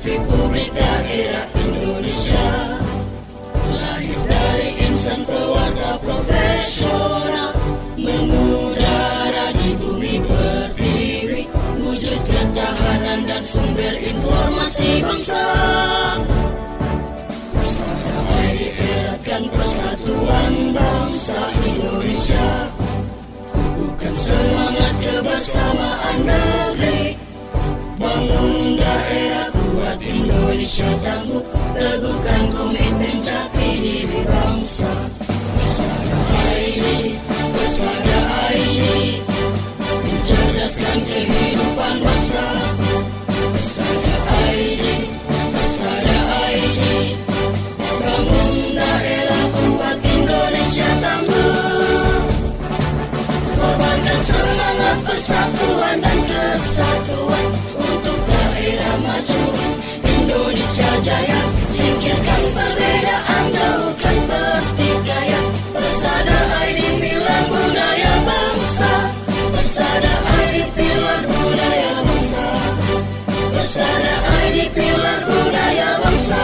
TV Publik Daerah Indonesia. Lahir dari insan pewarta profesional, mengudara di bumi pertiwi, wujud ketahanan dan sumber informasi bangsa. Persada ID eratkan persatuan bangsa Indonesia, kukuhkan semangat kebersamaan negeri, bangun daerah kuat Indonesia tangguh, teguhkan komitmen jati diri bangsa. Persada ID, Persada ID, mencerdaskan kehidupan bangsa. Persada ID, Persada ID, bangun daerah kuat Indonesia tangguh, korbankan semangat persatuan dan kesatuan untuk daerah maju Indonesia jaya. Singkirkan perbedaan, jauhkan pertikaian. Persada ID pilar budaya bangsa. Persada ID pilar budaya bangsa. Persada ID pilar budaya bangsa.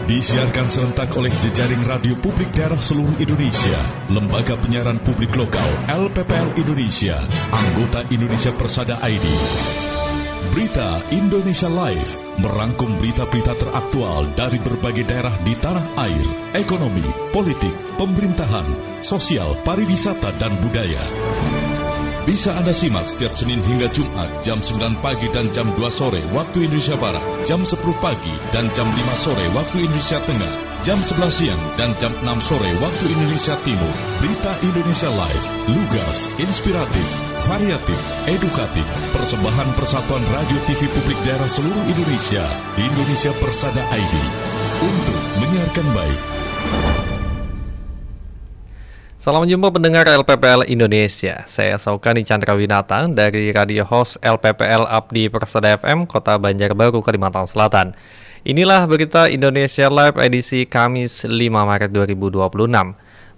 Disiarkan serentak oleh jejaring radio publik daerah seluruh Indonesia, Lembaga Penyiaran Publik Lokal LPPL Indonesia, anggota Indonesia Persada ID. Berita Indonesia Live merangkum berita-berita teraktual dari berbagai daerah di tanah air, ekonomi, politik, pemerintahan, sosial, pariwisata, dan budaya. Bisa Anda simak setiap Senin hingga Jumat jam 9 pagi dan jam 2 sore waktu Indonesia Barat, jam 10 pagi dan jam 5 sore waktu Indonesia Tengah, jam 11 siang dan jam 6 sore waktu Indonesia Timur. Berita Indonesia Live, lugas, inspiratif, variatif, edukatif. Persembahan Persatuan Radio TV Publik Daerah seluruh Indonesia, Indonesia Persada ID, untuk menyiarkan baik. Salam jumpa pendengar LPPL Indonesia. Saya Saukani Chandrawinata dari radio host LPPL Abdi Persada FM Kota Banjarbaru, Kalimantan Selatan. Inilah berita Indonesia Live edisi Kamis 5 Maret 2026.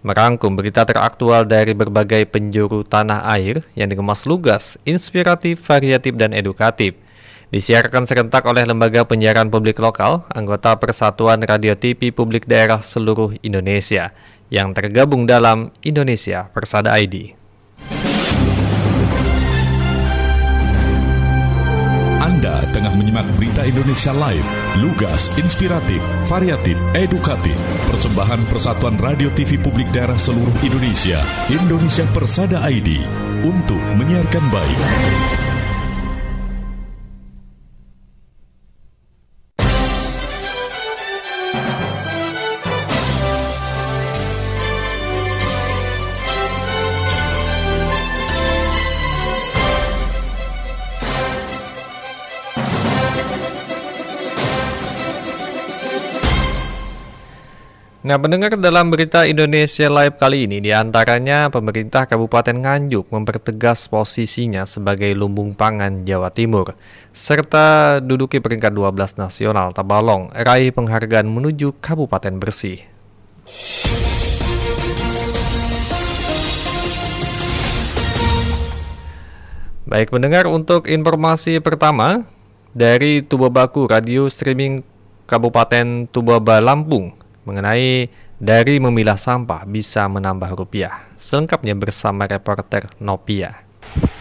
Merangkum berita teraktual dari berbagai penjuru tanah air yang dikemas lugas, inspiratif, variatif, dan edukatif. Disiarkan serentak oleh Lembaga Penyiaran Publik Lokal, anggota Persatuan Radio TV Publik Daerah seluruh Indonesia, yang tergabung dalam Indonesia Persada ID. Anda tengah menyimak berita Indonesia Live, lugas, inspiratif, variatif, edukatif. Persembahan Persatuan Radio TV Publik Daerah seluruh Indonesia, Indonesia Persada ID, untuk menyiarkan baik. Nah, pendengar, dalam berita Indonesia Live kali ini, diantaranya pemerintah Kabupaten Nganjuk mempertegas posisinya sebagai lumbung pangan Jawa Timur, serta duduki peringkat 12 nasional Tabalong, raih penghargaan menuju Kabupaten Bersih. Baik pendengar, untuk informasi pertama, dari Tubabaku, radio streaming Kabupaten Tubaba, Lampung, mengenai dari memilah sampah bisa menambah rupiah. Selengkapnya bersama reporter Nopia.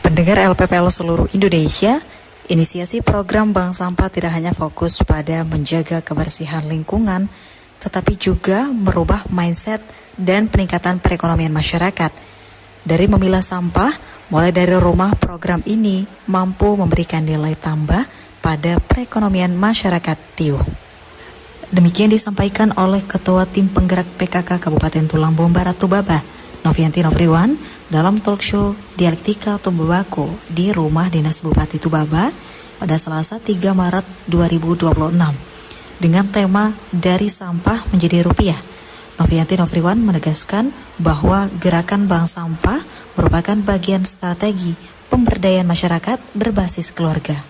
Pendengar LPPL seluruh Indonesia, inisiasi program Bank Sampah tidak hanya fokus pada menjaga kebersihan lingkungan, tetapi juga merubah mindset dan peningkatan perekonomian masyarakat. Dari memilah sampah, mulai dari rumah, program ini mampu memberikan nilai tambah pada perekonomian masyarakat Tiuh. Demikian disampaikan oleh Ketua Tim Penggerak PKK Kabupaten Tulambung Barat Tubaba, Novianti Novriwan, dalam talkshow Dialektika Tubabaku di Rumah Dinas Bupati Tubaba pada Selasa 3 Maret 2026 dengan tema Dari Sampah Menjadi Rupiah. Novianti Novriwan menegaskan bahwa gerakan Bank Sampah merupakan bagian strategi pemberdayaan masyarakat berbasis keluarga.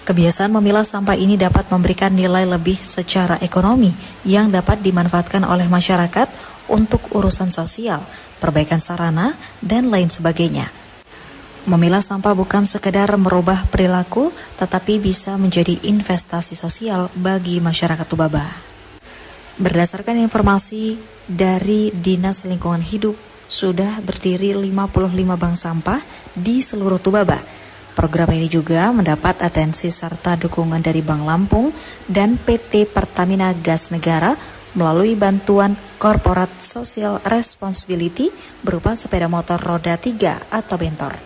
Kebiasaan memilah sampah ini dapat memberikan nilai lebih secara ekonomi yang dapat dimanfaatkan oleh masyarakat untuk urusan sosial, perbaikan sarana, dan lain sebagainya. Memilah sampah bukan sekedar merubah perilaku, tetapi bisa menjadi investasi sosial bagi masyarakat Tubaba. Berdasarkan informasi dari Dinas Lingkungan Hidup, sudah berdiri 55 bank sampah di seluruh Tubaba. Program ini juga mendapat atensi serta dukungan dari Bank Lampung dan PT Pertamina Gas Negara melalui bantuan Corporate Social Responsibility berupa sepeda motor roda 3 atau bentor.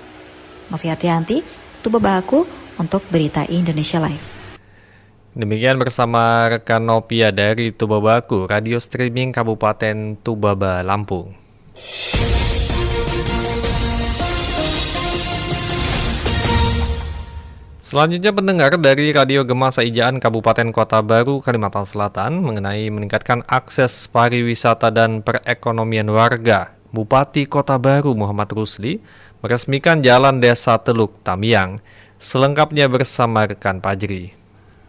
Novia Ardianti, Tubaba Aku untuk Berita Indonesia Live. Demikian bersama rekan Novia dari Tubaba Aku, radio streaming Kabupaten Tubaba, Lampung. Selanjutnya pendengar dari Radio Gema Saijaan Kabupaten Kota Baru, Kalimantan Selatan mengenai meningkatkan akses pariwisata dan perekonomian warga. Bupati Kota Baru Muhammad Rusli meresmikan Jalan Desa Teluk Tamiang. Selengkapnya bersama rekan Pajri.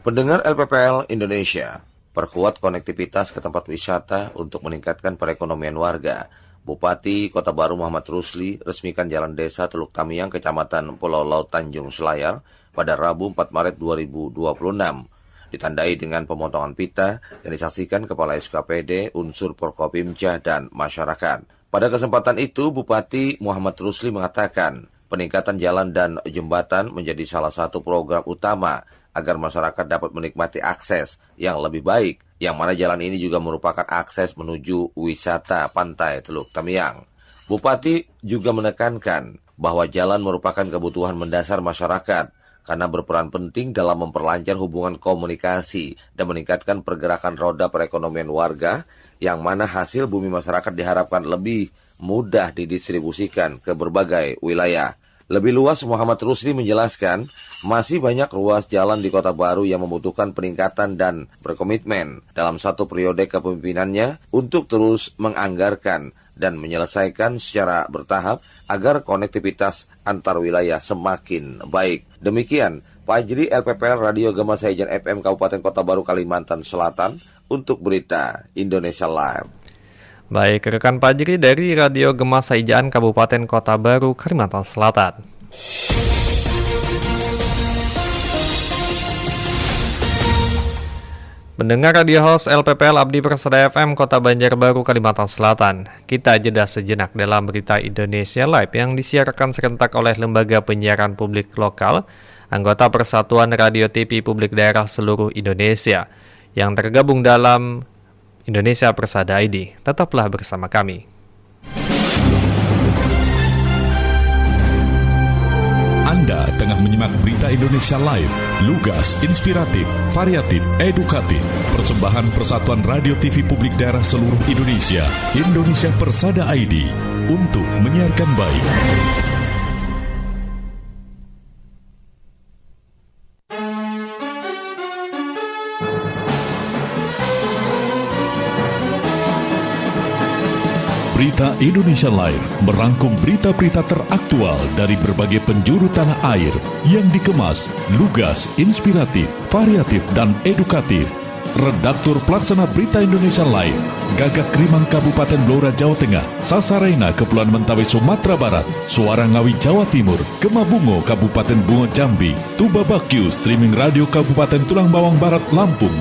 Pendengar LPPL Indonesia, perkuat konektivitas ke tempat wisata untuk meningkatkan perekonomian warga. Bupati Kota Baru Muhammad Rusli resmikan Jalan Desa Teluk Tamiang, Kecamatan Pulau Laut Tanjung Selayar pada Rabu 4 Maret 2026. Ditandai dengan pemotongan pita yang disaksikan Kepala SKPD, unsur Porkopimda dan masyarakat. Pada kesempatan itu, Bupati Muhammad Rusli mengatakan peningkatan jalan dan jembatan menjadi salah satu program utama agar masyarakat dapat menikmati akses yang lebih baik, yang mana jalan ini juga merupakan akses menuju wisata pantai Teluk Tamiang. Bupati juga menekankan bahwa jalan merupakan kebutuhan mendasar masyarakat karena berperan penting dalam memperlancar hubungan komunikasi dan meningkatkan pergerakan roda perekonomian warga, yang mana hasil bumi masyarakat diharapkan lebih mudah didistribusikan ke berbagai wilayah. Lebih luas, Muhammad Rusli menjelaskan, masih banyak ruas jalan di Kota Baru yang membutuhkan peningkatan dan berkomitmen dalam satu periode kepemimpinannya untuk terus menganggarkan dan menyelesaikan secara bertahap agar konektivitas antar wilayah semakin baik. Demikian, Pajri LPPL Radio Gema Saijaan FM Kabupaten Kota Baru Kalimantan Selatan untuk Berita Indonesia Live. Baik, rekan Pajri dari Radio Gema Saijaan Kabupaten Kota Baru Kalimantan Selatan. Mendengar radio host LPPL Abdi Persada FM Kota Banjarbaru Kalimantan Selatan. Kita jeda sejenak dalam Berita Indonesia Live yang disiarkan serentak oleh Lembaga Penyiaran Publik Lokal, anggota Persatuan Radio TV Publik Daerah seluruh Indonesia, yang tergabung dalam Indonesia Persada ID. Tetaplah bersama kami. Anda tengah menyimak Berita Indonesia Live, lugas, inspiratif, variatif, edukatif. Persembahan Persatuan Radio TV Publik Daerah seluruh Indonesia, Indonesia Persada ID, untuk menyiarkan baik. Berita Indonesia Live merangkum berita-berita teraktual dari berbagai penjuru tanah air yang dikemas, lugas, inspiratif, variatif, dan edukatif. Redaktur Pelaksana Berita Indonesia Live, Gagak Krimang Kabupaten Blora Jawa Tengah, Sasarena Kepulauan Mentawai Sumatera Barat, Suara Ngawi Jawa Timur, Kemabungo Kabupaten Bungo Jambi, Tubabakyu Streaming Radio Kabupaten Tulang Bawang Barat Lampung.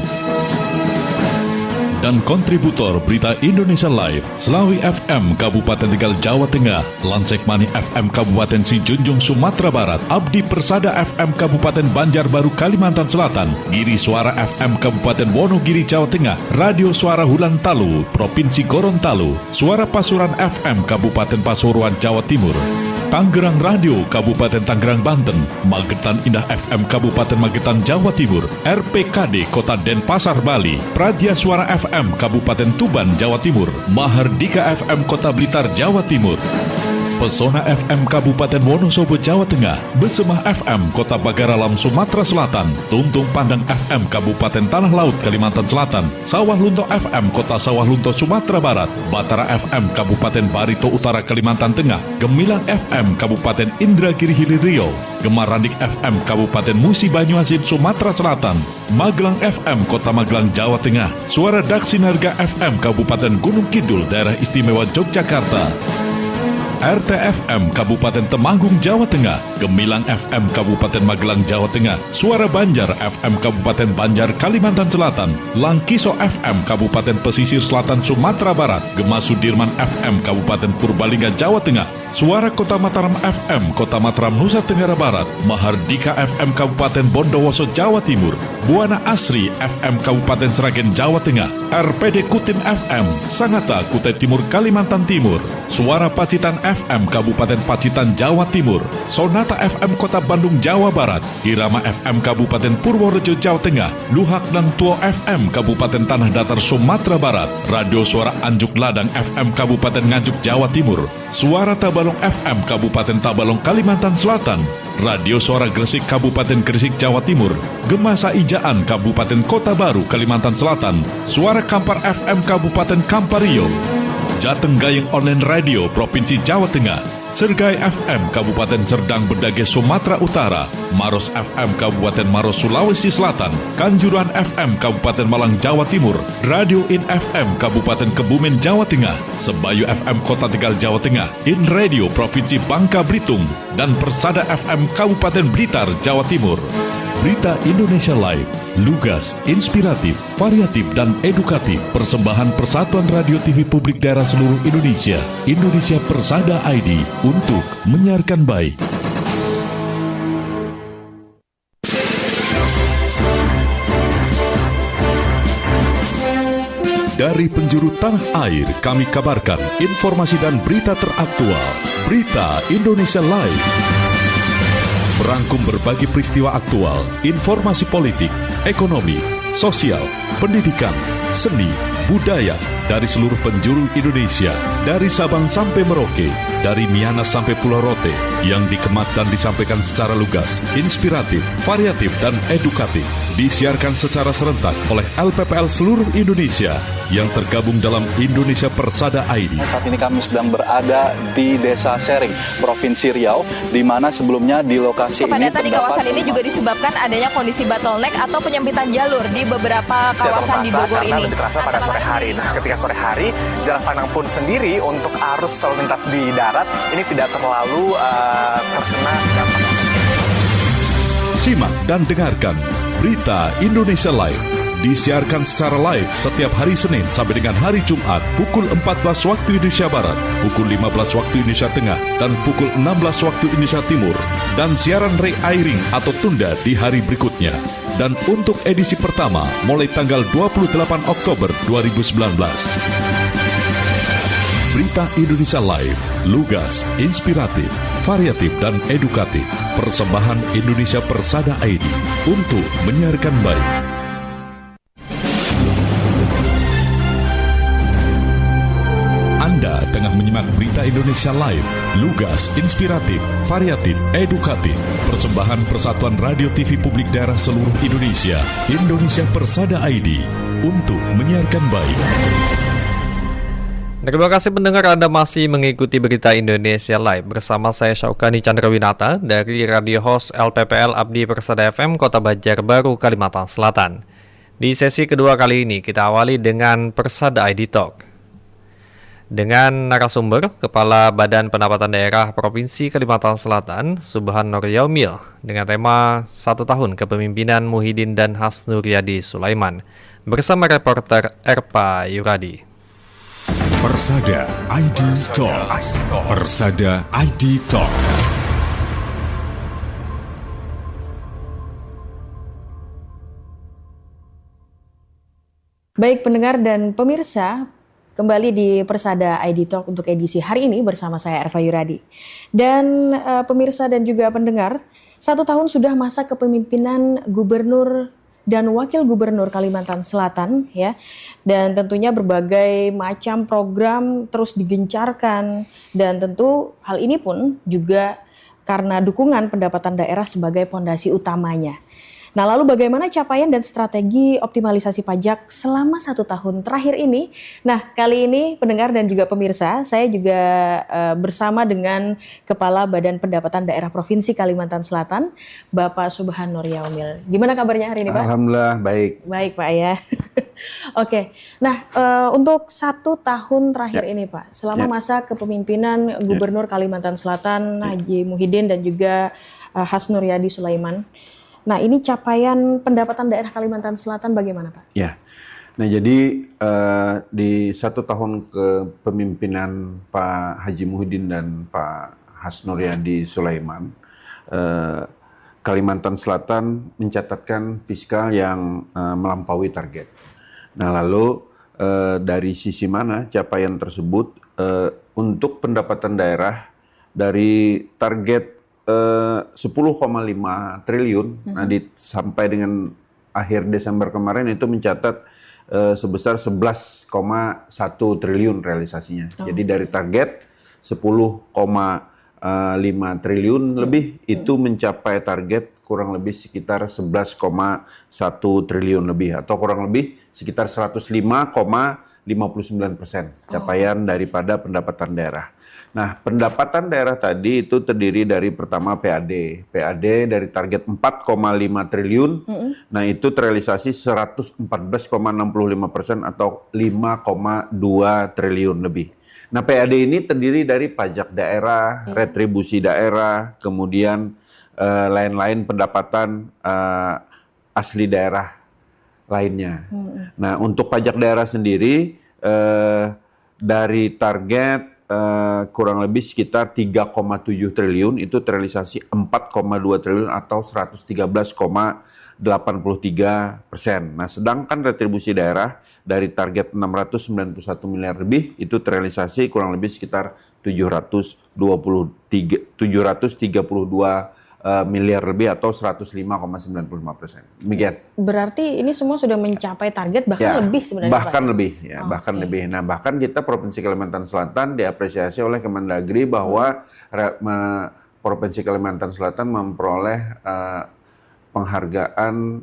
Dan kontributor Berita Indonesia Live, Selawi FM Kabupaten Tegal Jawa Tengah, Lansekmani FM Kabupaten Sijunjung Sumatera Barat, Abdi Persada FM Kabupaten Banjarbaru Kalimantan Selatan, Giri Suara FM Kabupaten Wonogiri Jawa Tengah, Radio Suara Hulan Talu Provinsi Gorontalo, Suara Pasuruan FM Kabupaten Pasuruan Jawa Timur, Tangerang Radio Kabupaten Tangerang Banten, Magetan Indah FM Kabupaten Magetan Jawa Timur, RPKD Kota Denpasar Bali, Praja Suara FM Kabupaten Tuban Jawa Timur, Mahardika FM Kota Blitar Jawa Timur. Pesona FM Kabupaten Wonosobo, Jawa Tengah, Besemah FM Kota Bagaralam, Sumatera Selatan, Tuntung Pandang FM Kabupaten Tanah Laut, Kalimantan Selatan, Sawah Lunto FM Kota Sawah Lunto, Sumatera Barat, Batara FM Kabupaten Barito Utara, Kalimantan Tengah, Gemilang FM Kabupaten Indragiri Hilir Riau, Gemarandik FM Kabupaten Musi Banyuasin, Sumatera Selatan, Magelang FM Kota Magelang, Jawa Tengah, Suara Daksinarga FM Kabupaten Gunung Kidul, Daerah Istimewa Yogyakarta, RTFM Kabupaten Temanggung, Jawa Tengah, Gemilang FM Kabupaten Magelang, Jawa Tengah, Suara Banjar FM Kabupaten Banjar, Kalimantan Selatan, Langkiso FM Kabupaten Pesisir Selatan, Sumatera Barat, Gema Sudirman FM Kabupaten Purbalingga, Jawa Tengah, Suara Kota Mataram FM Kota Mataram, Nusa Tenggara Barat, Mahardika FM Kabupaten Bondowoso, Jawa Timur, Buana Asri FM Kabupaten Sragen, Jawa Tengah, RPD Kutin FM Sangatta, Kutai Timur, Kalimantan Timur, Suara Pacitan FM Kabupaten Pacitan, Jawa Timur, Sonata FM Kota Bandung, Jawa Barat, Irama FM Kabupaten Purworejo, Jawa Tengah, Luhak dan Tuo FM Kabupaten Tanah Datar, Sumatera Barat, Radio Suara Anjuk Ladang FM Kabupaten Nganjuk, Jawa Timur, Suara Tabalong FM Kabupaten Tabalong, Kalimantan Selatan, Radio Suara Gresik Kabupaten Gresik, Jawa Timur, Gema Saijaan Kabupaten Kota Baru, Kalimantan Selatan, Suara Kampar FM Kabupaten Kampario, Jateng Gayeng Online Radio Provinsi Jawa Tengah, Sergai FM Kabupaten Serdang Bedage, Sumatera Utara, Maros FM Kabupaten Maros, Sulawesi Selatan, Kanjuruhan FM Kabupaten Malang, Jawa Timur, Radio In FM Kabupaten Kebumen, Jawa Tengah, Sebayu FM Kota Tegal, Jawa Tengah, In Radio Provinsi Bangka Belitung, dan Persada FM Kabupaten Blitar, Jawa Timur. Berita Indonesia Live, lugas, inspiratif, variatif, dan edukatif. Persembahan Persatuan Radio TV Publik Daerah Seluruh Indonesia, Indonesia Persada ID, untuk menyiarkan baik. Dari penjuru tanah air, kami kabarkan informasi dan berita teraktual. Berita Indonesia Live merangkum berbagai peristiwa aktual, informasi politik, ekonomi, sosial, pendidikan, seni, budaya dari seluruh penjuru Indonesia, dari Sabang sampai Merauke, dari Miangas sampai Pulau Rote, yang dikemat dan disampaikan secara lugas, inspiratif, variatif, dan edukatif. Disiarkan secara serentak oleh LPPL seluruh Indonesia yang tergabung dalam Indonesia Persada ID. Saat ini kami sedang berada di Desa Sering, Provinsi Riau, di mana sebelumnya di lokasi ini kepadatan di kawasan ini juga disebabkan adanya kondisi bottleneck atau penyempitan jalur di beberapa kawasan di Bogor ini. Lebih terasa pada sore hari. Nah, ketika sore hari, jalan pandang pun sendiri untuk arus lalu lintas di darat ini tidak terlalu terkena dampak. Simak dan dengarkan Berita Indonesia Live. Disiarkan secara live setiap hari Senin sampai dengan hari Jumat pukul 14 waktu Indonesia Barat, pukul 15 waktu Indonesia Tengah, dan pukul 16 waktu Indonesia Timur. Dan siaran re-airing atau tunda di hari berikutnya. Dan untuk edisi pertama mulai tanggal 28 Oktober 2019. Berita Indonesia Live, lugas, inspiratif, variatif, dan edukatif. Persembahan Indonesia Persada ID untuk menyiarkan baik. Anda tengah menyimak Berita Indonesia Live, lugas, inspiratif, variatif, edukatif. Persembahan Persatuan Radio TV Publik Daerah Seluruh Indonesia, Indonesia Persada ID, untuk menyiarkan baik. Terima kasih pendengar, Anda masih mengikuti Berita Indonesia Live bersama saya Syaukani Chandrawinata dari radio host LPPL Abdi Persada FM Kota Banjarbaru, Kalimantan Selatan. Di sesi kedua kali ini kita awali dengan Persada ID Talk dengan narasumber Kepala Badan Pendapatan Daerah Provinsi Kalimantan Selatan, Subhan Nur Yaumil, dengan tema 1 tahun kepemimpinan Muhyiddin dan Hasnuryadi Sulaiman, bersama reporter Erpa Yuradi. Persada ID Talk. Persada ID Talk. Baik pendengar dan pemirsa, kembali di Persada ID Talk untuk edisi hari ini bersama saya Erva Yuradi. Dan pemirsa dan juga pendengar, 1 tahun sudah masa kepemimpinan Gubernur dan Wakil Gubernur Kalimantan Selatan ya. Dan tentunya berbagai macam program terus digencarkan dan tentu hal ini pun juga karena dukungan pendapatan daerah sebagai pondasi utamanya. Nah, lalu bagaimana capaian dan strategi optimalisasi pajak selama 1 tahun terakhir ini? Nah, kali ini pendengar dan juga pemirsa, saya juga bersama dengan Kepala Badan Pendapatan Daerah Provinsi Kalimantan Selatan, Bapak Subhan Nur Yaumil. Gimana kabarnya hari ini, Pak? Alhamdulillah, baik. Baik, Pak ya. Oke, nah untuk 1 tahun terakhir ini, Pak, selama masa kepemimpinan Gubernur Kalimantan Selatan, Haji Muhyiddin dan juga Hasnur Yadi Sulaiman. Nah, ini capaian pendapatan daerah Kalimantan Selatan bagaimana, Pak? Ya, nah jadi di 1 tahun kepemimpinan Pak Haji Muhyiddin dan Pak Hasnur Yadi Sulaiman, Kalimantan Selatan mencatatkan fiskal yang melampaui target. Nah, lalu dari sisi mana capaian tersebut? Untuk pendapatan daerah dari target 10,5 triliun, nah sampai dengan akhir Desember kemarin itu mencatat sebesar 11,1 triliun realisasinya. Jadi dari target 10,5 triliun lebih itu mencapai target kurang lebih sekitar 11,1 triliun lebih atau kurang lebih sekitar 105,59% capaian daripada pendapatan daerah. Nah, pendapatan daerah tadi itu terdiri dari pertama PAD. PAD dari target 4,5 triliun, nah itu terrealisasi 114,65% atau 5,2 triliun lebih. Nah, PAD ini terdiri dari pajak daerah, retribusi daerah, kemudian lain-lain pendapatan asli daerah lainnya. Nah, untuk pajak daerah sendiri dari target kurang lebih sekitar 3,7 triliun itu terrealisasi 4,2 triliun atau 113,83%. Nah, sedangkan retribusi daerah dari target 691 miliar lebih itu terrealisasi kurang lebih sekitar 732 miliar lebih atau 105,95%. Demikian. Berarti ini semua sudah mencapai target bahkan lebih sebenarnya, bahkan Pak? Lebih ya, bahkan lebih. Nah, bahkan kita Provinsi Kalimantan Selatan diapresiasi oleh Kemendagri bahwa Provinsi Kalimantan Selatan memperoleh penghargaan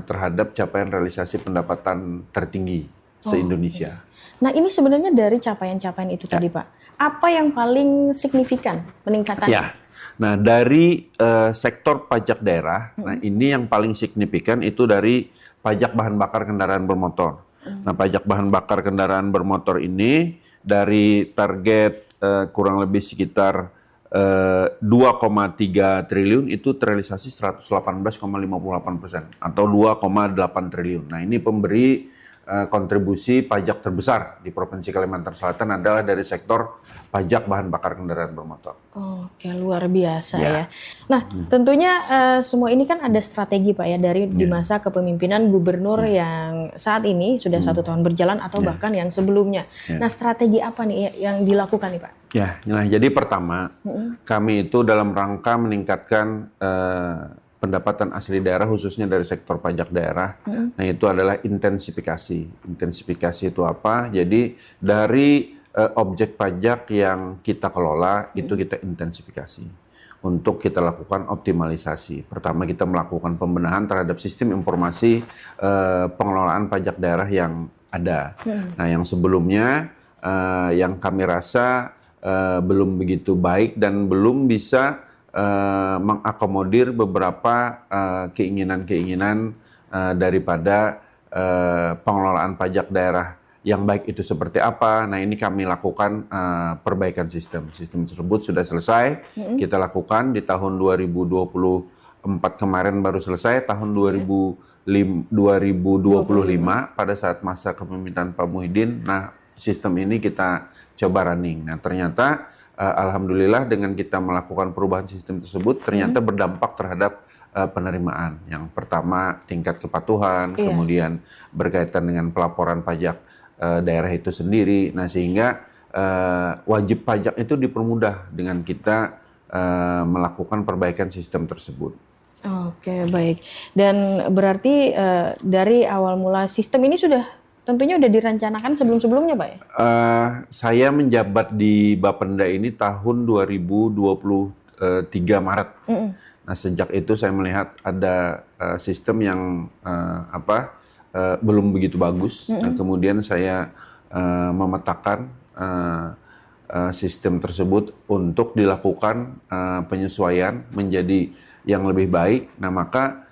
terhadap capaian realisasi pendapatan tertinggi se-Indonesia. Nah, ini sebenarnya dari capaian-capaian itu tadi, Pak. Apa yang paling signifikan peningkatannya? Ya. Nah, dari sektor pajak daerah, nah ini yang paling signifikan itu dari pajak bahan bakar kendaraan bermotor. Nah, pajak bahan bakar kendaraan bermotor ini dari target kurang lebih sekitar 2,3 triliun itu terrealisasi 118,58% atau 2,8 triliun. Nah, ini pemberi kontribusi pajak terbesar di Provinsi Kalimantan Selatan adalah dari sektor pajak bahan bakar kendaraan bermotor. Oke, luar biasa ya. Nah, tentunya semua ini kan ada strategi, Pak ya, dari di masa kepemimpinan gubernur yang saat ini sudah 1 tahun berjalan atau bahkan yang sebelumnya. Nah, strategi apa nih yang dilakukan nih, Pak? Ya, nah jadi pertama kami itu dalam rangka meningkatkan pendapatan asli daerah khususnya dari sektor pajak daerah. Nah, itu adalah intensifikasi. Intensifikasi itu apa? Jadi dari objek pajak yang kita kelola itu kita intensifikasi untuk kita lakukan optimalisasi. Pertama kita melakukan pembenahan terhadap sistem informasi pengelolaan pajak daerah yang ada. Nah, yang sebelumnya yang kami rasa belum begitu baik dan belum bisa mengakomodir beberapa keinginan-keinginan daripada pengelolaan pajak daerah yang baik itu seperti apa. Nah, ini kami lakukan perbaikan sistem. Sistem tersebut sudah selesai. Kita lakukan di tahun 2024 kemarin baru selesai, tahun 2025 pada saat masa kepemimpinan Pak Muhyiddin. Nah, sistem ini kita coba running. Nah, ternyata alhamdulillah dengan kita melakukan perubahan sistem tersebut ternyata berdampak terhadap penerimaan. Yang pertama tingkat kepatuhan, kemudian berkaitan dengan pelaporan pajak daerah itu sendiri. Nah, sehingga wajib pajak itu dipermudah dengan kita melakukan perbaikan sistem tersebut. Oke, baik. Dan berarti dari awal mula sistem ini tentunya udah direncanakan sebelum-sebelumnya, Pak ya? Saya menjabat di Bapenda ini tahun 2023 Maret. Nah, sejak itu saya melihat ada sistem yang belum begitu bagus. Nah, kemudian saya memetakan sistem tersebut untuk dilakukan penyesuaian menjadi yang lebih baik. Nah, maka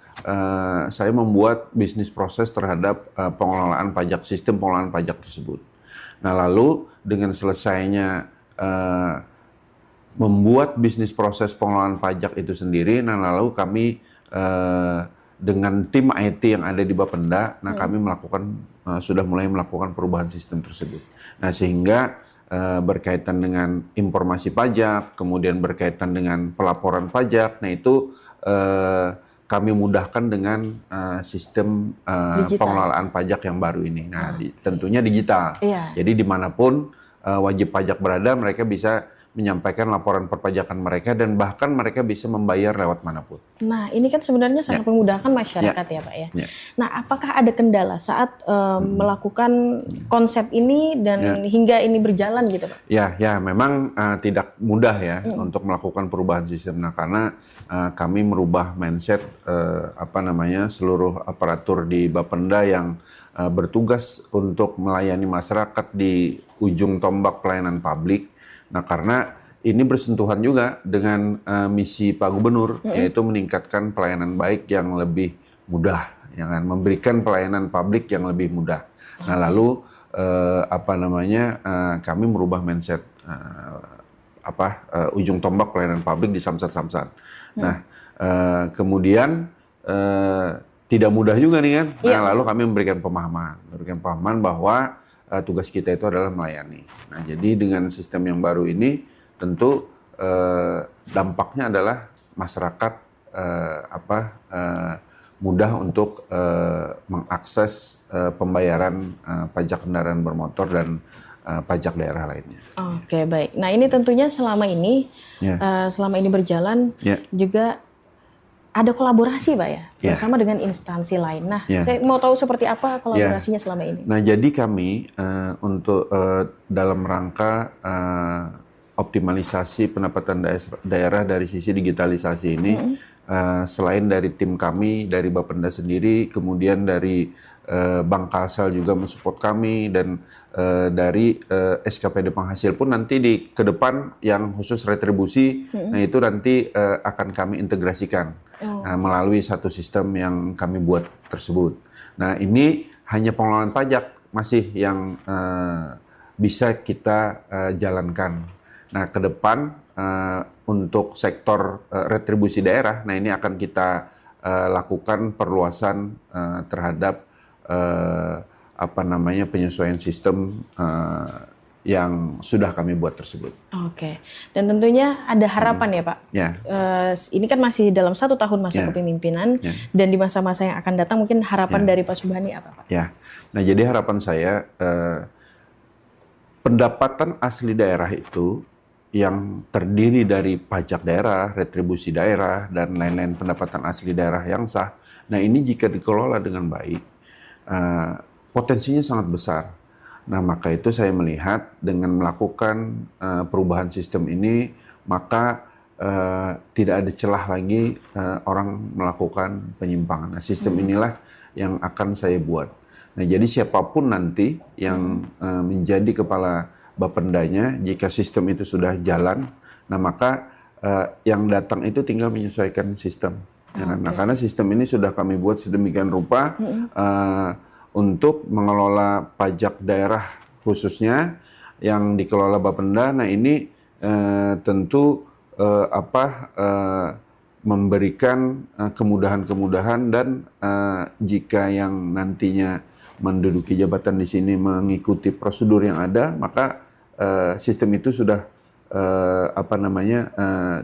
saya membuat bisnis proses terhadap pengelolaan pajak, sistem pengelolaan pajak tersebut. Nah, lalu dengan selesainya membuat bisnis proses pengelolaan pajak itu sendiri, nah lalu kami dengan tim IT yang ada di Bapenda, nah kami sudah mulai melakukan perubahan sistem tersebut. Nah, sehingga berkaitan dengan informasi pajak, kemudian berkaitan dengan pelaporan pajak, nah itu kami mudahkan dengan sistem pengelolaan pajak yang baru ini. Nah, tentunya digital. Iya. Jadi dimanapun wajib pajak berada, mereka bisa menyampaikan laporan perpajakan mereka dan bahkan mereka bisa membayar lewat manapun. Nah, ini kan sebenarnya sangat memudahkan masyarakat ya Pak ya. Nah, apakah ada kendala saat melakukan konsep ini dan hingga ini berjalan gitu Pak? Ya, memang tidak mudah ya untuk melakukan perubahan sistem. Nah, karena kami merubah mindset seluruh aparatur di Bapenda yang bertugas untuk melayani masyarakat di ujung tombak pelayanan publik. Nah, karena ini bersentuhan juga dengan misi Pak Gubernur, yaitu meningkatkan pelayanan baik yang lebih mudah, memberikan pelayanan publik yang lebih mudah. Nah, lalu kami merubah mindset ujung tombak pelayanan publik di Samsat. Nah, kemudian tidak mudah juga nih kan. Nah, lalu kami memberikan pemahaman bahwa tugas kita itu adalah melayani. Nah, jadi dengan sistem yang baru ini tentu dampaknya adalah masyarakat mudah untuk mengakses pembayaran pajak kendaraan bermotor dan pajak daerah lainnya. Oke, baik. Nah, ini tentunya selama ini berjalan juga ada kolaborasi Pak ya, bersama dengan instansi lain. Nah, saya mau tahu seperti apa kolaborasinya selama ini. Nah, jadi kami untuk dalam rangka optimalisasi pendapatan daerah dari sisi digitalisasi ini, selain dari tim kami, dari Bapenda sendiri, kemudian dari Bank Kalsel juga mensupport kami, dan dari SKPD penghasil pun nanti ke depan yang khusus retribusi, nah itu nanti akan kami integrasikan melalui satu sistem yang kami buat tersebut. Nah, ini hanya pengelolaan pajak masih yang bisa kita jalankan. Nah, ke depan untuk sektor retribusi daerah, nah ini akan kita lakukan perluasan terhadap penyesuaian sistem yang sudah kami buat tersebut. Oke, dan tentunya ada harapan ya Pak. Ini kan masih dalam 1 tahun masa kepemimpinan, dan di masa-masa yang akan datang mungkin harapan dari Pak Subhani apa Pak? Nah jadi harapan saya pendapatan asli daerah itu yang terdiri dari pajak daerah, retribusi daerah, dan lain-lain pendapatan asli daerah yang sah. Nah ini jika dikelola dengan baik, potensinya sangat besar. Nah, maka itu saya melihat dengan melakukan perubahan sistem ini, maka tidak ada celah lagi orang melakukan penyimpangan. Nah, sistem inilah yang akan saya buat. Nah, jadi siapapun nanti yang menjadi kepala Bapendanya, jika sistem itu sudah jalan, nah maka yang datang itu tinggal menyesuaikan sistem. Nah, karena sistem ini sudah kami buat sedemikian rupa, untuk mengelola pajak daerah khususnya yang dikelola Bapenda. Nah ini tentu memberikan kemudahan-kemudahan, dan jika yang nantinya menduduki jabatan di sini mengikuti prosedur yang ada, maka sistem itu sudah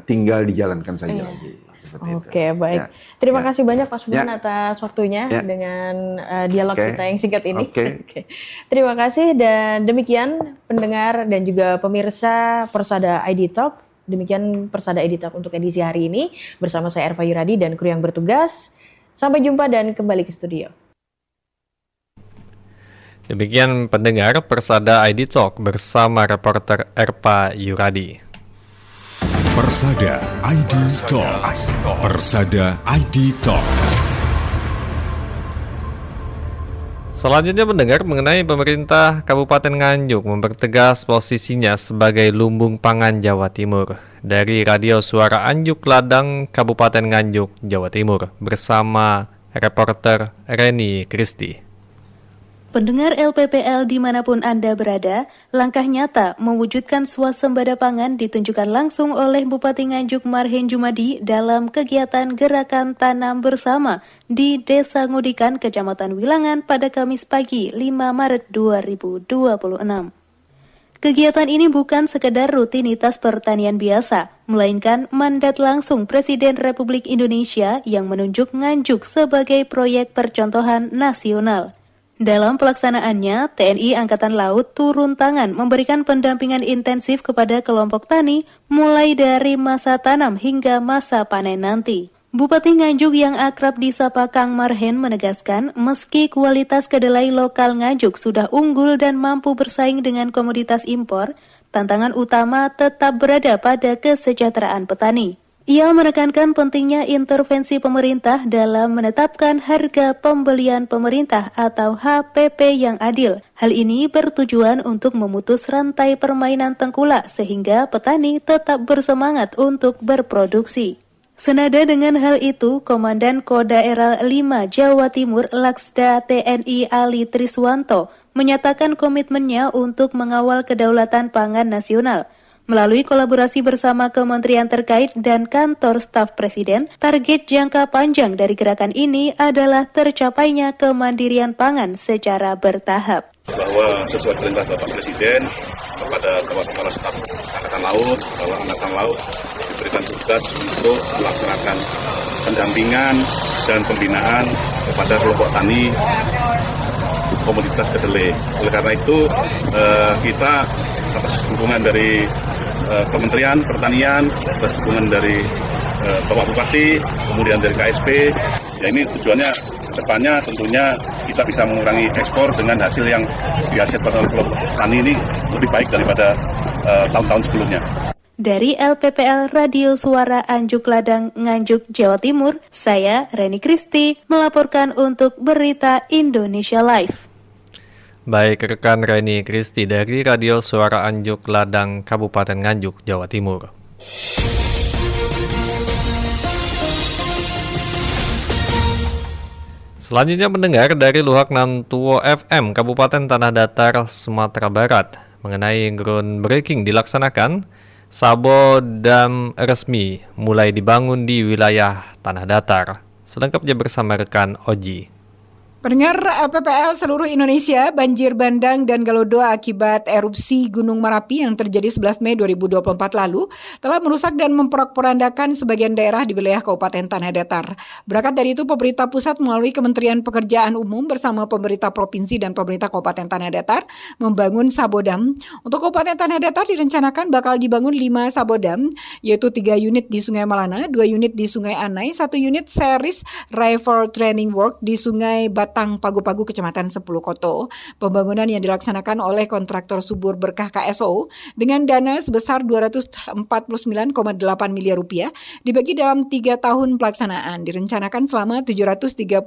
tinggal dijalankan saja lagi. Oke, baik. Terima kasih banyak Pak Subhan atas waktunya dengan dialog kita yang singkat ini. Terima kasih, dan demikian pendengar dan juga pemirsa Persada ID Talk. Demikian Persada ID Talk untuk edisi hari ini. Bersama saya Erva Yuradi dan kru yang bertugas. Sampai jumpa dan kembali ke studio. Demikian pendengar Persada ID Talk bersama reporter Erva Yuradi. Persada ID Talk. Persada ID Talk. Selanjutnya mendengar mengenai pemerintah Kabupaten Nganjuk mempertegas posisinya sebagai lumbung pangan Jawa Timur. Dari Radio Suara Anjuk Ladang, Kabupaten Nganjuk, Jawa Timur, bersama reporter Reni Kristi. Pendengar LPPL dimanapun Anda berada, langkah nyata mewujudkan swasembada pangan ditunjukkan langsung oleh Bupati Nganjuk Marhen Jumadi dalam kegiatan Gerakan Tanam Bersama di Desa Ngudikan, Kecamatan Wilangan pada Kamis pagi 5 Maret 2026. Kegiatan ini bukan sekedar rutinitas pertanian biasa, melainkan mandat langsung Presiden Republik Indonesia yang menunjuk Nganjuk sebagai proyek percontohan nasional. Dalam pelaksanaannya, TNI Angkatan Laut turun tangan memberikan pendampingan intensif kepada kelompok tani mulai dari masa tanam hingga masa panen nanti. Bupati Nganjuk yang akrab disapa Kang Marhen menegaskan meski kualitas kedelai lokal Nganjuk sudah unggul dan mampu bersaing dengan komoditas impor, tantangan utama tetap berada pada kesejahteraan petani. Ia menekankan pentingnya intervensi pemerintah dalam menetapkan harga pembelian pemerintah atau HPP yang adil. Hal ini bertujuan untuk memutus rantai permainan tengkulak sehingga petani tetap bersemangat untuk berproduksi. Senada dengan hal itu, Komandan Kodaeral 5 Jawa Timur Laksda TNI Ali Triswanto menyatakan komitmennya untuk mengawal kedaulatan pangan nasional. Melalui kolaborasi bersama kementerian terkait dan kantor staf presiden, target jangka panjang dari gerakan ini adalah tercapainya kemandirian pangan secara bertahap. Bahwa sesuai perintah Bapak Presiden kepada Kepala Staf Angkatan Laut, bahwa Angkatan Laut diberikan tugas untuk melaksanakan pendampingan dan pembinaan kepada kelompok tani komoditas kedelai. Oleh karena itu kita atas dukungan dari Kementerian Pertanian, atas dukungan dari Bapak Bupati, kemudian dari KSP, ya ini tujuannya depannya tentunya kita bisa mengurangi ekspor dengan hasil yang dihasilkan oleh kelompok tani ini lebih baik daripada tahun-tahun sebelumnya. Dari LPPL Radio Suara Anjuk Ladang, Nganjuk, Jawa Timur, saya Reni Kristi melaporkan untuk Berita Indonesia Live. Baik, rekan Reni Kristi dari Radio Suara Anjuk Ladang, Kabupaten Nganjuk, Jawa Timur. Selanjutnya mendengar dari Luhak Nantuo FM, Kabupaten Tanah Datar, Sumatera Barat, mengenai groundbreaking dilaksanakan, Sabo Dam resmi mulai dibangun di wilayah Tanah Datar. Selengkapnya bersama rekan Oji. Pendengar LPPL seluruh Indonesia, banjir bandang dan galodo akibat erupsi Gunung Merapi yang terjadi 11 Mei 2024 lalu telah merusak dan memporak-porandakan sebagian daerah di wilayah Kabupaten Tanah Datar. Berangkat dari itu, pemerintah pusat melalui Kementerian Pekerjaan Umum bersama pemerintah provinsi dan pemerintah Kabupaten Tanah Datar membangun Sabodam. Untuk Kabupaten Tanah Datar direncanakan bakal dibangun 5 Sabodam, yaitu 3 unit di Sungai Malana, 2 unit di Sungai Anai, 1 unit series Rifle Training Work di Sungai Batang Pagu-Pagu, Kecamatan 10 Koto. Pembangunan yang dilaksanakan oleh kontraktor Subur Berkah KSO dengan dana sebesar 249,8 miliar rupiah dibagi dalam 3 tahun pelaksanaan. Direncanakan selama 739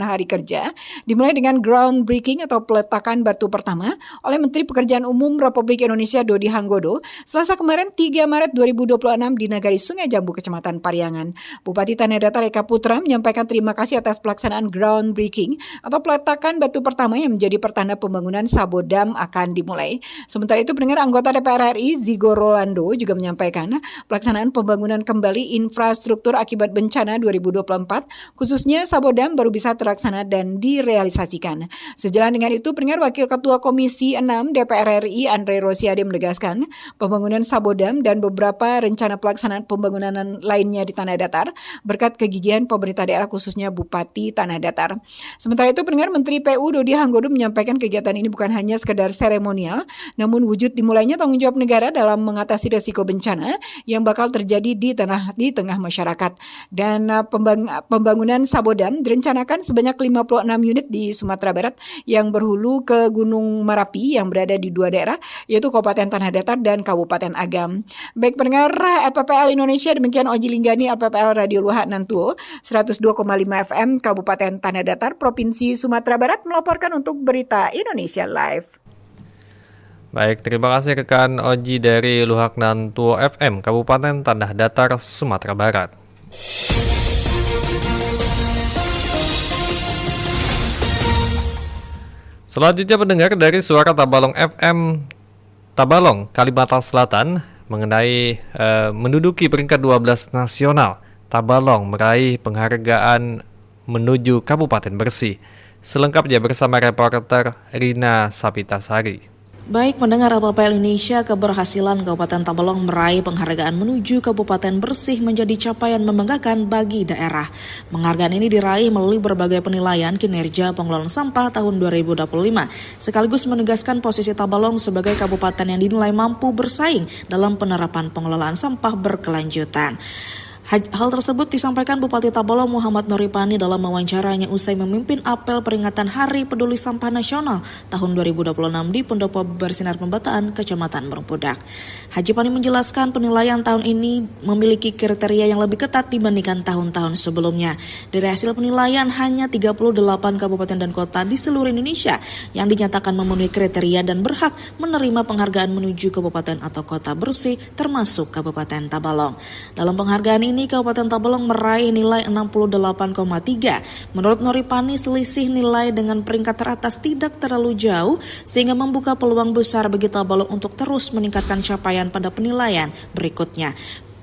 hari kerja, dimulai dengan groundbreaking atau peletakan batu pertama oleh Menteri Pekerjaan Umum Republik Indonesia Dodi Hanggodo Selasa kemarin 3 Maret 2026 di Nagari Sungai Jambu, Kecamatan Pariangan. Bupati Tanah Datar Eka Putra menyampaikan terima kasih atas pelaksanaan groundbreaking atau peletakan batu pertama yang menjadi pertanda pembangunan Sabodam akan dimulai. Sementara itu, pendengar, anggota DPR RI Zigo Rolando juga menyampaikan pelaksanaan pembangunan kembali infrastruktur akibat bencana 2024, khususnya Sabodam, baru bisa terlaksana dan direalisasikan. Sejalan dengan itu, pendengar, Wakil Ketua Komisi 6 DPR RI Andre Rosiade menegaskan pembangunan Sabodam dan beberapa rencana pelaksanaan pembangunan lainnya di Tanah Datar berkat kegigihan pemerintah daerah khususnya Bupati Tanah Datar. Sementara Sementara itu, pendengar, Menteri PU Dodi Hanggodo menyampaikan kegiatan ini bukan hanya sekedar seremonial, namun wujud dimulainya tanggung jawab negara dalam mengatasi risiko bencana yang bakal terjadi di tengah masyarakat. Dan pembangunan Sabodam direncanakan sebanyak 56 unit di Sumatera Barat yang berhulu ke Gunung Merapi yang berada di 2 daerah, yaitu Kabupaten Tanah Datar dan Kabupaten Agam. Baik pendengar LPPL Indonesia, demikian Oji Linggani, LPPL Radio Luhak Nantuo, 102,5 FM Kabupaten Tanah Datar, Provinsi Sumatera Barat melaporkan untuk Berita Indonesia Live. Baik, terima kasih rekan Oji dari Luhak Nantuo FM, Kabupaten Tanah Datar, Sumatera Barat. Selanjutnya pendengar dari Suara Tabalong FM Tabalong, Kalimantan Selatan, mengenai menduduki peringkat 12 nasional. Tabalong meraih penghargaan menuju Kabupaten Bersih. Selengkapnya bersama reporter Rina Sapitasari. Baik pendengar LPPL Indonesia, keberhasilan Kabupaten Tabalong meraih penghargaan menuju Kabupaten Bersih menjadi capaian membanggakan bagi daerah. Penghargaan ini diraih melalui berbagai penilaian kinerja pengelolaan sampah tahun 2025, sekaligus menegaskan posisi Tabalong sebagai kabupaten yang dinilai mampu bersaing dalam penerapan pengelolaan sampah berkelanjutan. Hal tersebut disampaikan Bupati Tabalong Muhammad Noripani dalam wawancaranya usai memimpin apel peringatan Hari Peduli Sampah Nasional tahun 2026 di Pendopo Bersinar Pembataan, Kecamatan Mengpudak. Haji Pani menjelaskan penilaian tahun ini memiliki kriteria yang lebih ketat dibandingkan tahun-tahun sebelumnya. Dari hasil penilaian, hanya 38 kabupaten dan kota di seluruh Indonesia yang dinyatakan memenuhi kriteria dan berhak menerima penghargaan menuju kabupaten atau kota bersih, termasuk Kabupaten Tabalong. Dalam penghargaan ini, Kabupaten Tabalong meraih nilai 68,3. Menurut Noripani, selisih nilai dengan peringkat teratas tidak terlalu jauh sehingga membuka peluang besar bagi Tabalong untuk terus meningkatkan capaian pada penilaian berikutnya.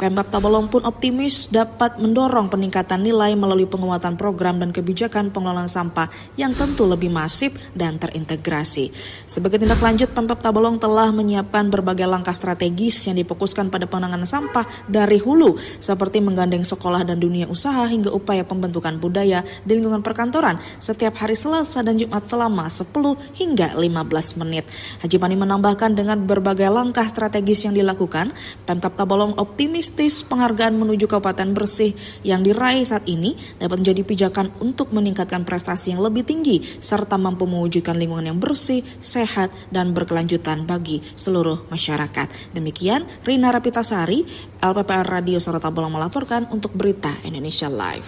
Pemkab Tabalong pun optimis dapat mendorong peningkatan nilai melalui penguatan program dan kebijakan pengelolaan sampah yang tentu lebih masif dan terintegrasi. Sebagai tindak lanjut, Pemkab Tabalong telah menyiapkan berbagai langkah strategis yang difokuskan pada penanganan sampah dari hulu, seperti menggandeng sekolah dan dunia usaha hingga upaya pembentukan budaya di lingkungan perkantoran setiap hari Selasa dan Jumat selama 10 hingga 15 menit. Haji Pani menambahkan dengan berbagai langkah strategis yang dilakukan, Pemkab Tabalong optimis penghargaan menuju Kabupaten Bersih yang diraih saat ini dapat menjadi pijakan untuk meningkatkan prestasi yang lebih tinggi serta mampu mewujudkan lingkungan yang bersih, sehat, dan berkelanjutan bagi seluruh masyarakat. Demikian Rina Rapitasari, LPPL Radio Suara Tabalong melaporkan untuk Berita Indonesia Live.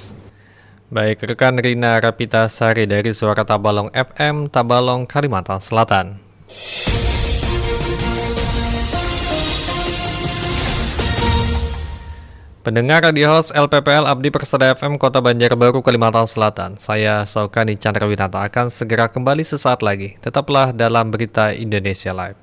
Baik, rekan Rina Rapitasari dari Suara Tabalong FM Tabalong, Kalimantan Selatan. Pendengar radio host LPPL Abdi Persada FM Kota Banjarbaru, Kalimantan Selatan. Saya Saukani Chandrawinata akan segera kembali sesaat lagi. Tetaplah dalam Berita Indonesia Live.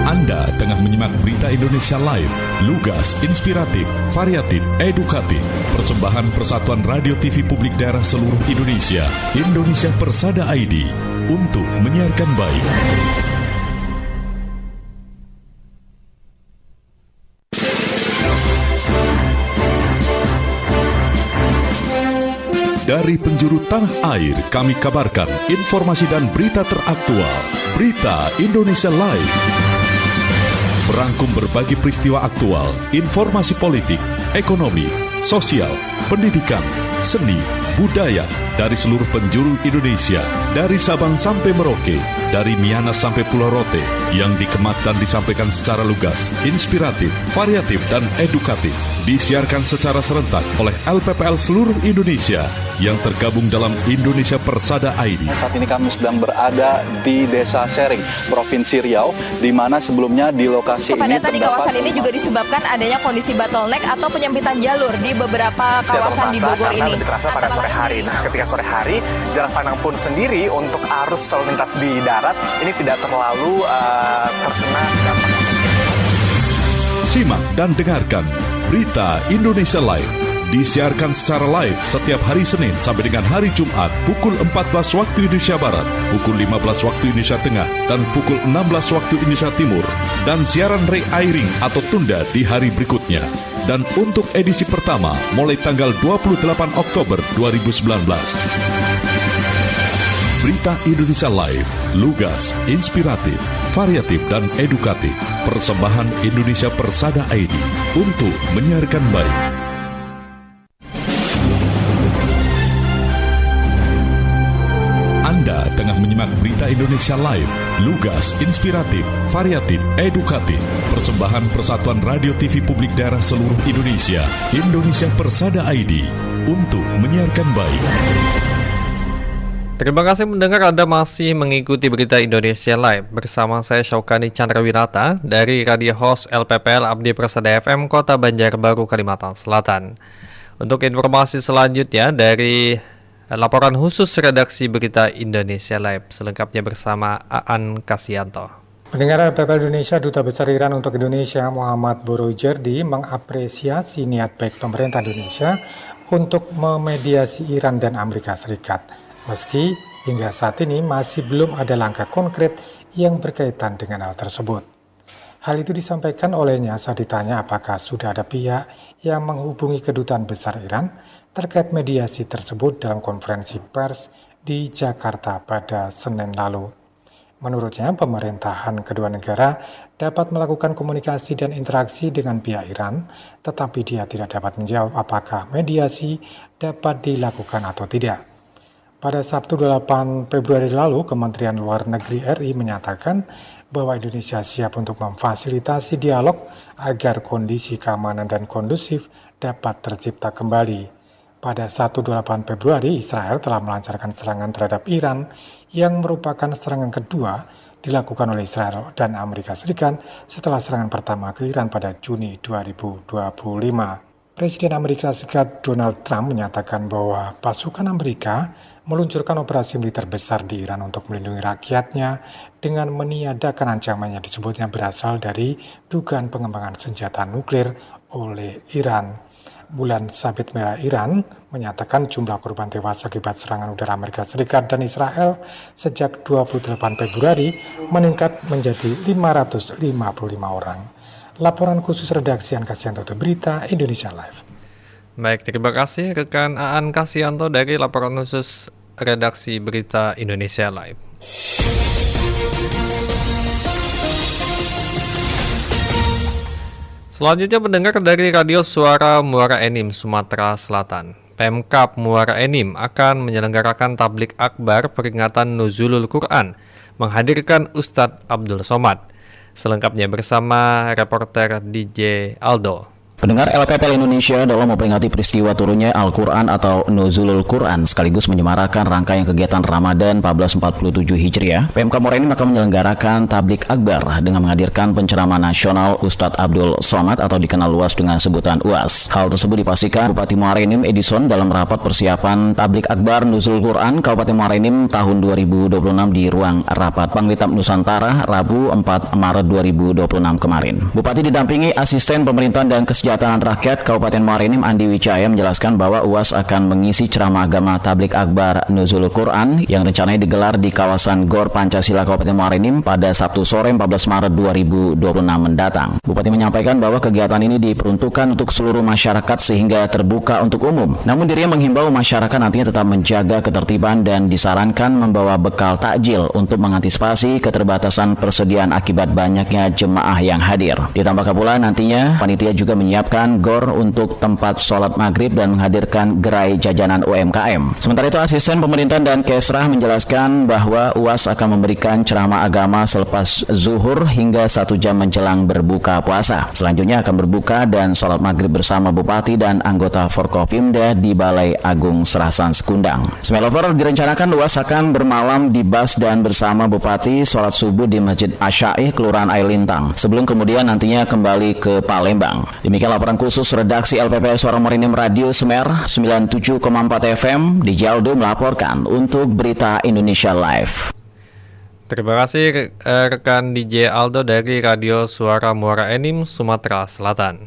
Anda tengah menyimak Berita Indonesia Live, lugas, inspiratif, variatif, edukatif. Persembahan Persatuan Radio TV Publik Daerah Seluruh Indonesia, Indonesia Persada ID, untuk menyiarkan baik. Dari penjuru tanah air, kami kabarkan informasi dan berita teraktual. Berita Indonesia Live merangkum berbagai peristiwa aktual, informasi politik, ekonomi, sosial, pendidikan, seni, budaya dari seluruh penjuru Indonesia, dari Sabang sampai Merauke, dari Miangas sampai Pulau Rote, yang dikemat dan disampaikan secara lugas, inspiratif, variatif, dan edukatif. Disiarkan secara serentak oleh LPPL seluruh Indonesia yang tergabung dalam Indonesia Persada ID. Saat ini kami sedang berada di Desa Sering, Provinsi Riau, di mana sebelumnya di lokasi kepadatan di kawasan ini juga disebabkan adanya kondisi bottleneck atau penyempitan jalur di beberapa kawasan di Bogor ini. Lebih terasa pada sore hari. Nah, ketika sore hari, jalan pandang pun sendiri untuk arus lalu lintas di darat ini tidak terlalu terkena dampak. Simak dan dengarkan Berita Indonesia Live disiarkan secara live setiap hari Senin sampai dengan hari Jumat pukul 14 waktu Indonesia Barat, pukul 15 waktu Indonesia Tengah, dan pukul 16 waktu Indonesia Timur. Dan siaran re-airing atau tunda di hari berikutnya. Dan untuk edisi pertama mulai tanggal 28 Oktober 2019. Berita Indonesia Live, lugas, inspiratif, variatif, dan edukatif. Persembahan Indonesia Persada ID untuk menyiarkan baik. Anda tengah menyimak Berita Indonesia Live, lugas, inspiratif, variatif, edukatif. Persembahan Persatuan Radio TV Publik Daerah Seluruh Indonesia, Indonesia Persada ID, untuk menyiarkan baik. Terima kasih mendengar Anda masih mengikuti Berita Indonesia Live bersama saya Syaukani Chandrawinata dari radio host LPPL Abdi Persada FM Kota Banjarbaru, Kalimantan Selatan. Untuk informasi selanjutnya dari laporan khusus redaksi Berita Indonesia Live, selengkapnya bersama Aan Kasianto. Pendengar LPPL Indonesia, Duta Besar Iran untuk Indonesia Muhammad Borojerdi mengapresiasi niat baik pemerintah Indonesia untuk memediasi Iran dan Amerika Serikat. Meski hingga saat ini masih belum ada langkah konkret yang berkaitan dengan hal tersebut. Hal itu disampaikan olehnya saat ditanya apakah sudah ada pihak yang menghubungi Kedutaan Besar Iran terkait mediasi tersebut dalam konferensi pers di Jakarta pada Senin lalu. Menurutnya, pemerintahan kedua negara dapat melakukan komunikasi dan interaksi dengan pihak Iran, tetapi dia tidak dapat menjawab apakah mediasi dapat dilakukan atau tidak. Pada Sabtu 8 Februari lalu, Kementerian Luar Negeri RI menyatakan bahwa Indonesia siap untuk memfasilitasi dialog agar kondisi keamanan dan kondusif dapat tercipta kembali. Pada 1-8 Februari, Israel telah melancarkan serangan terhadap Iran yang merupakan serangan kedua dilakukan oleh Israel dan Amerika Serikat setelah serangan pertama ke Iran pada Juni 2025. Presiden Amerika Serikat Donald Trump menyatakan bahwa pasukan Amerika meluncurkan operasi militer besar di Iran untuk melindungi rakyatnya dengan meniadakan ancaman yang disebutnya berasal dari dugaan pengembangan senjata nuklir oleh Iran. Bulan Sabit Merah Iran menyatakan jumlah korban tewas akibat serangan udara Amerika Serikat dan Israel sejak 28 Februari meningkat menjadi 555 orang. Laporan khusus redaksi Aan Kasianto untuk Berita Indonesia Live. Baik, terima kasih rekan Aan Kasianto dari laporan khusus redaksi Berita Indonesia Live. Selanjutnya pendengar dari Radio Suara Muara Enim, Sumatera Selatan. Pemkab Muara Enim akan menyelenggarakan tablik akbar peringatan Nuzulul Quran, menghadirkan Ustadz Abdul Somad. Selengkapnya bersama reporter DJ Aldo. Pendengar LPPL Indonesia, dalam memperingati peristiwa turunnya Al-Quran atau Nuzulul Quran sekaligus menyemarakan rangkaian kegiatan Ramadan 1447 Hijriah, PMK Muara Enim akan menyelenggarakan tablik akbar dengan menghadirkan penceramah nasional Ustadz Abdul Somad atau dikenal luas dengan sebutan UAS. Hal tersebut dipastikan Bupati Muara Enim Edison dalam rapat persiapan tablik akbar Nuzulul Quran Kabupaten Muara Enim tahun 2026 di ruang rapat Panglitap Nusantara Rabu 4 Maret 2026 kemarin. Bupati didampingi asisten pemerintahan dan kesejahteraan Rakyat Kabupaten Muara Enim Andi Wijaya menjelaskan bahwa UAS akan mengisi ceramah agama tablik akbar Nuzulul Quran yang rencananya digelar di kawasan Gor Pancasila Kabupaten Muara Enim pada Sabtu sore 14 Maret 2026 mendatang. Bupati menyampaikan bahwa kegiatan ini diperuntukkan untuk seluruh masyarakat sehingga terbuka untuk umum. Namun dirinya menghimbau masyarakat nantinya tetap menjaga ketertiban dan disarankan membawa bekal takjil untuk mengantisipasi keterbatasan persediaan akibat banyaknya jemaah yang hadir. Ditambahkan pula nantinya panitia juga menyiapkan gor untuk tempat sholat maghrib dan menghadirkan gerai jajanan UMKM. Sementara itu asisten pemerintahan dan Kesrah menjelaskan bahwa UAS akan memberikan ceramah agama selepas zuhur hingga 1 jam menjelang berbuka puasa. Selanjutnya akan berbuka dan sholat maghrib bersama Bupati dan anggota Forkopimda di Balai Agung Serasan Sekundang. Smelover direncanakan UAS akan bermalam di Bas dan bersama Bupati sholat subuh di Masjid Asyaih Kelurahan Air Lintang sebelum kemudian nantinya kembali ke Palembang. Demikian laporan khusus redaksi LPPL Suara Muara Enim Radio Semer 97,4 FM di Jaldo melaporkan untuk Berita Indonesia Live. Terima kasih rekan DJ Aldo dari Radio Suara Muara Enim, Sumatera Selatan.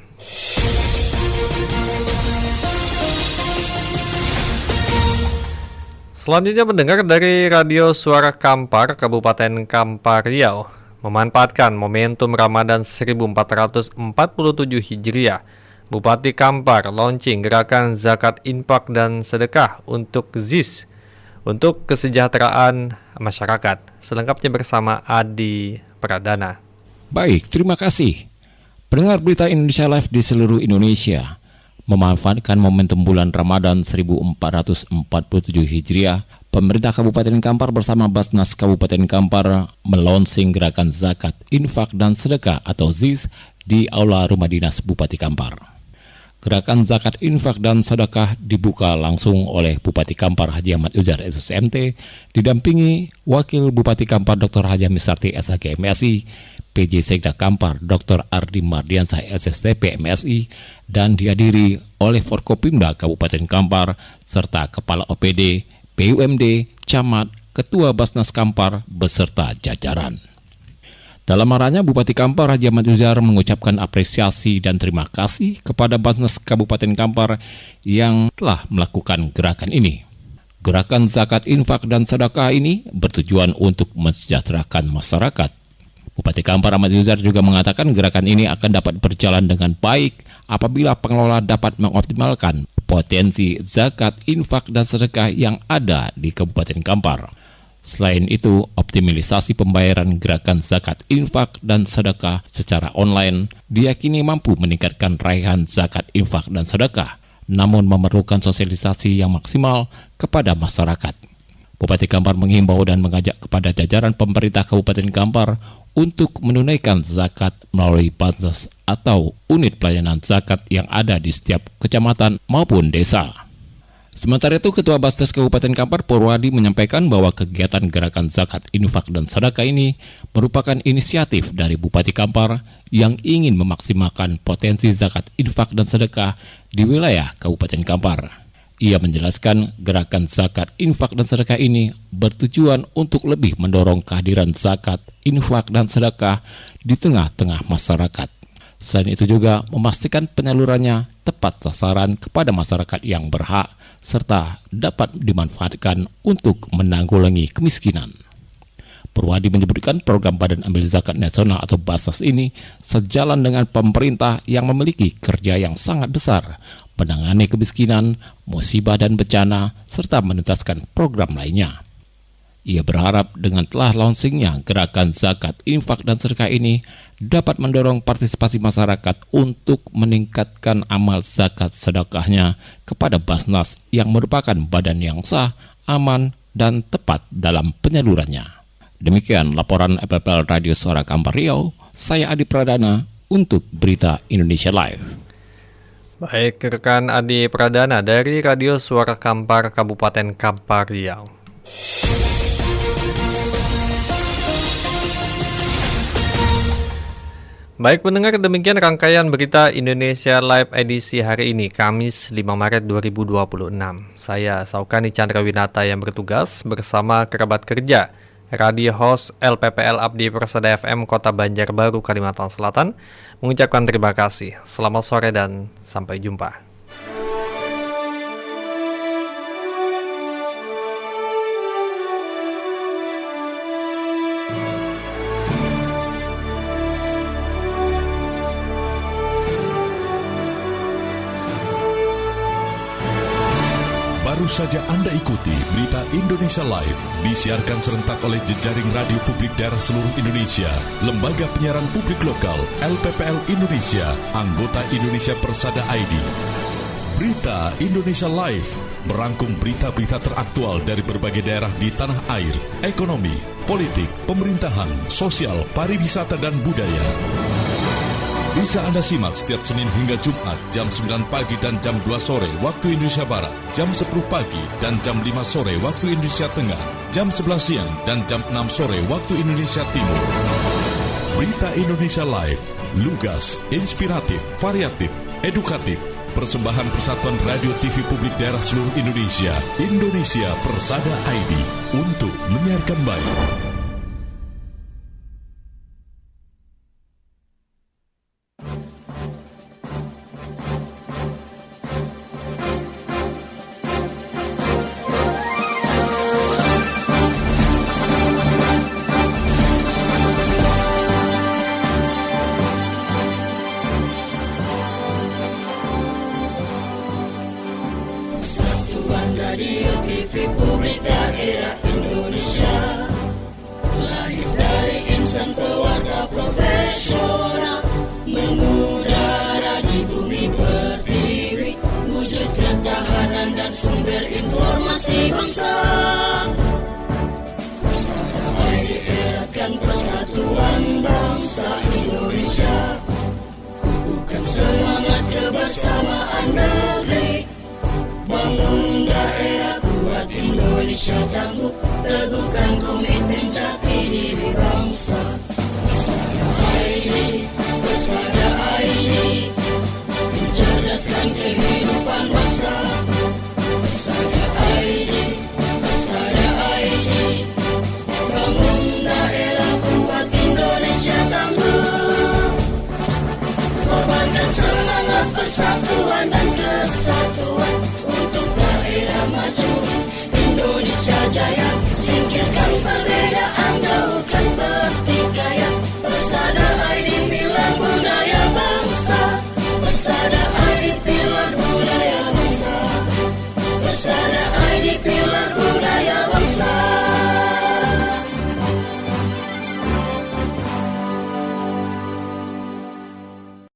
Selanjutnya pendengar dari Radio Suara Kampar, Kabupaten Kampar Riau, memanfaatkan momentum Ramadan 1447 Hijriah, Bupati Kampar launching gerakan zakat infak dan sedekah untuk ZIS, untuk kesejahteraan masyarakat. Selengkapnya bersama Adi Pradana. Baik, terima kasih. Pendengar berita Indonesia Live di seluruh Indonesia, memanfaatkan momentum bulan Ramadan 1447 Hijriah, pemerintah Kabupaten Kampar bersama Basnas Kabupaten Kampar melonsing gerakan zakat, infak, dan sedekah atau ZIS di Aula Rumah Dinas Bupati Kampar. Gerakan zakat, infak, dan sedekah dibuka langsung oleh Bupati Kampar Haji Ahmad Ujar SSMT, didampingi Wakil Bupati Kampar Dr. Haji Misarti SHG MSI, PJ Sekda Kampar Dr. Ardi Mardiansah SSTP MSI, dan dihadiri oleh Forkopimda Kabupaten Kampar serta Kepala OPD, BUMD, Camat, Ketua Basnas Kampar beserta jajaran. Dalam arahannya, Bupati Kampar Haji Ahmad Ujar mengucapkan apresiasi dan terima kasih kepada Basnas Kabupaten Kampar yang telah melakukan gerakan ini. Gerakan zakat, infak, dan sedekah ini bertujuan untuk mensejahterakan masyarakat. Bupati Kampar Ahmad Uzar juga mengatakan gerakan ini akan dapat berjalan dengan baik apabila pengelola dapat mengoptimalkan potensi zakat, infak, dan sedekah yang ada di Kabupaten Kampar. Selain itu, optimalisasi pembayaran gerakan zakat, infak, dan sedekah secara online diyakini mampu meningkatkan raihan zakat, infak, dan sedekah, namun memerlukan sosialisasi yang maksimal kepada masyarakat. Bupati Kampar menghimbau dan mengajak kepada jajaran pemerintah Kabupaten Kampar untuk menunaikan zakat melalui Basnas atau unit pelayanan zakat yang ada di setiap kecamatan maupun desa. Sementara itu, Ketua Basnas Kabupaten Kampar Purwadi menyampaikan bahwa kegiatan gerakan zakat, infak, dan sedekah ini merupakan inisiatif dari Bupati Kampar yang ingin memaksimalkan potensi zakat, infak, dan sedekah di wilayah Kabupaten Kampar. Ia menjelaskan gerakan zakat, infak, dan sedekah ini bertujuan untuk lebih mendorong kehadiran zakat, infak, dan sedekah di tengah-tengah masyarakat. Selain itu juga memastikan penyalurannya tepat sasaran kepada masyarakat yang berhak serta dapat dimanfaatkan untuk menanggulangi kemiskinan. Purwadi menyebutkan program Badan Amil Zakat Nasional atau Basnas ini sejalan dengan pemerintah yang memiliki kerja yang sangat besar menangani kemiskinan, musibah dan bencana, serta menuntaskan program lainnya. Ia berharap dengan telah launchingnya gerakan zakat, infak, dan sedekah ini dapat mendorong partisipasi masyarakat untuk meningkatkan amal zakat sedekahnya kepada Basnas yang merupakan badan yang sah, aman, dan tepat dalam penyalurannya. Demikian laporan LPPL Radio Suara Kampar Riau, saya Adi Pradana untuk Berita Indonesia Live. Baik, rekan Adi Pradana dari Radio Suara Kampar Kabupaten Kampar Riau. Baik pendengar, demikian rangkaian Berita Indonesia Live edisi hari ini, Kamis 5 Maret 2026. Saya Saukani Chandrawinata yang bertugas bersama kerabat kerja Radio Host LPPL Abdi Persada FM Kota Banjarbaru, Kalimantan Selatan mengucapkan terima kasih. Selamat sore dan sampai jumpa. Baru saja Anda ikuti Berita Indonesia Live, disiarkan serentak oleh jejaring radio publik daerah seluruh Indonesia, Lembaga Penyiaran Publik Lokal, LPPL Indonesia, anggota Indonesia Persada ID. Berita Indonesia Live merangkum berita-berita teraktual dari berbagai daerah di tanah air, ekonomi, politik, pemerintahan, sosial, pariwisata, dan budaya. Bisa Anda simak setiap Senin hingga Jumat jam 9 pagi dan jam 2 sore waktu Indonesia Barat, jam 10 pagi dan jam 5 sore waktu Indonesia Tengah, jam 11 siang dan jam 6 sore waktu Indonesia Timur. Berita Indonesia Live, lugas, inspiratif, variatif, edukatif, persembahan Persatuan Radio TV Publik Daerah seluruh Indonesia, Indonesia Persada ID, untuk menyiarkan baik. radio, TV publik daerah Indonesia. Lahir dari insan pewarta profesional, mengudara di bumi pertiwi, wujud ketahanan dan sumber informasi bangsa. Persada ID eratkan persatuan bangsa Indonesia, kukuhkan semangat kebersamaan negeri, bangun daerah kuat Indonesia tangguh, teguhkan komitmen jati diri bangsa. Persada ID, mencerdaskan kehidupan bangsa. Persada ID, bangun daerah kuat Indonesia tangguh, korbankan semangat persatuan dan kesatuan untuk daerah maju Indonesia jaya. Singkirkan perbedaan, jauhkan pertikaian. Persada ID